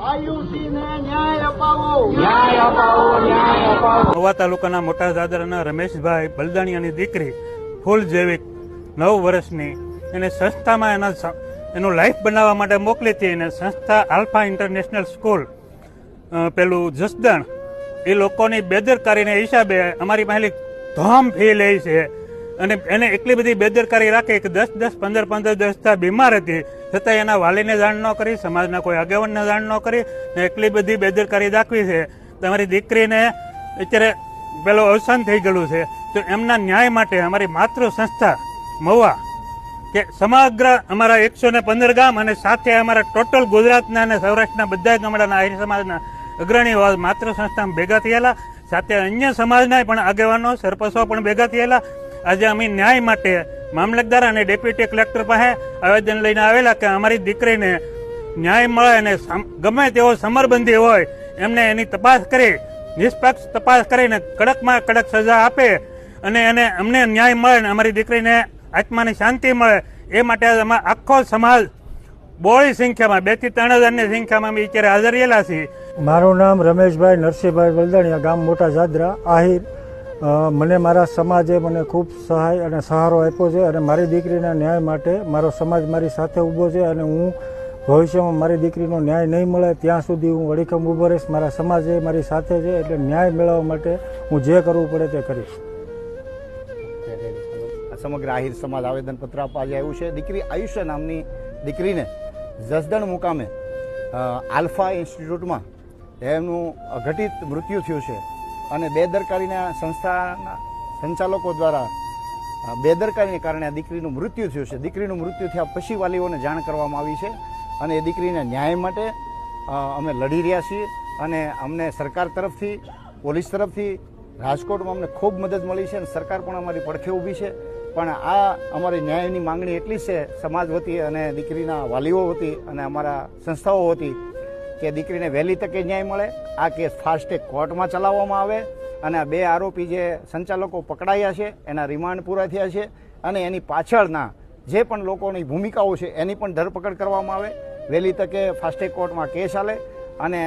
આયુષીને ન્યાય અપાવો, ન્યાય અપાવો, ન્યાય અપાવો. મહુવા તાલુકાના મોટા દાદરાના રમેશભાઈ બલદાણીયાની દીકરી ફૂલ જેવી 9 વર્ષની એને સંસ્થામાં એનું લાઈફ બનાવવા માટે મોકલી હતી. અને સંસ્થા આલ્ફા ઇન્ટરનેશનલ સ્કૂલ પેલું જસદણ એ લોકોની બેદરકારીને હિસાબે અમારી પાસે ધોમ ફી લે છે. અને એને એટલી બધી બેદરકારી રાખી કે 10-10, 15-15 દિવસથી બીમાર હતી, છતાં એના વાલીને જાણ ન કરી, સમાજના કોઈ આગેવાનને જાણ ન કરી, એટલી બધી બેદરકારી દાખવી છે. તમારી દીકરીને અત્યારે પેલો અવસાન થઈ ગયેલું છે. તો એમના ન્યાય માટે અમારી માતૃ સંસ્થા મહુવા કે સમગ્ર અમારા 115 ગામ અને સાથે અમારા ટોટલ ગુજરાતના અને સૌરાષ્ટ્રના બધા ગામડાના આહિર સમાજના અગ્રણીઓ માતૃ સંસ્થામાં ભેગા થયેલા, સાથે અન્ય સમાજના પણ આગેવાનો સરપંચો પણ ભેગા થયેલા. આજે અમે ન્યાય માટે મામલતદાર અને ડેપ્યુટી કલેક્ટર પાસે આવેદન લઈને આવેલા કે અમારી દીકરીને ન્યાય મળે અને ગમે તેવો સમરબંધી હોય એમને એની તપાસ કરી, નિષ્પક્ષ તપાસ કરીને કડકમાં કડક સજા આપે અને એને અમને ન્યાય મળે અને અમારી દીકરીને આત્માની શાંતિ મળે એ માટે આખો સમાજ બહોળી સંખ્યામાં 2 થી 3 હજારની સંખ્યામાં અમે અત્યારે હાજર રહેલા છીએ. મારું નામ રમેશભાઈ નરસિંહભાઈ બલદાણીયા, ગામ મોટા જાદરા આહિર. મને મારા સમાજે મને ખૂબ સહાય અને સહારો આપ્યો છે અને મારી દીકરીના ન્યાય માટે મારો સમાજ મારી સાથે ઊભો છે. અને હું ભવિષ્યમાં મારી દીકરીનો ન્યાય નહીં મળે ત્યાં સુધી હું અડીખમ ઊભો રહીશ. મારા સમાજે મારી સાથે છે એટલે ન્યાય મેળવવા માટે હું જે કરવું પડે તે કરીશ. સમગ્ર આહિર સમાજ આવેદનપત્ર આપવા આજે આવ્યું છે. દીકરી આયુષ્ય નામની દીકરીને જસદણ મુકામે આલ્ફા ઇન્સ્ટિટ્યૂટમાં એમનું અઘટિત મૃત્યુ થયું છે અને બેદરકારીના સંસ્થાના સંચાલકો દ્વારા બેદરકારીને કારણે આ દીકરીનું મૃત્યુ થયું છે. દીકરીનું મૃત્યુ થયા પછી વાલીઓને જાણ કરવામાં આવી છે અને એ દીકરીના ન્યાય માટે અમે લડી રહ્યા છીએ. અને અમને સરકાર તરફથી, પોલીસ તરફથી, રાજકોટમાં અમને ખૂબ મદદ મળી છે અને સરકાર પણ અમારી પડખે ઊભી છે. પણ આ અમારી ન્યાયની માંગણી એટલી છે સમાજ વતી અને દીકરીના વાલીઓ વતી અને અમારા સંસ્થાઓ વતી કે દીકરીને વહેલી તકે ન્યાય મળે, આ કેસ ફાસ્ટ ટ્રેક કોર્ટમાં ચલાવવામાં આવે અને આ 2 આરોપી જે સંચાલકો પકડાયા છે એના રિમાન્ડ પૂરા થયા છે અને એની પાછળના જે પણ લોકોની ભૂમિકાઓ છે એની પણ ધરપકડ કરવામાં આવે. વહેલી તકે ફાસ્ટ ટ્રેક કોર્ટમાં કેસ ચાલે અને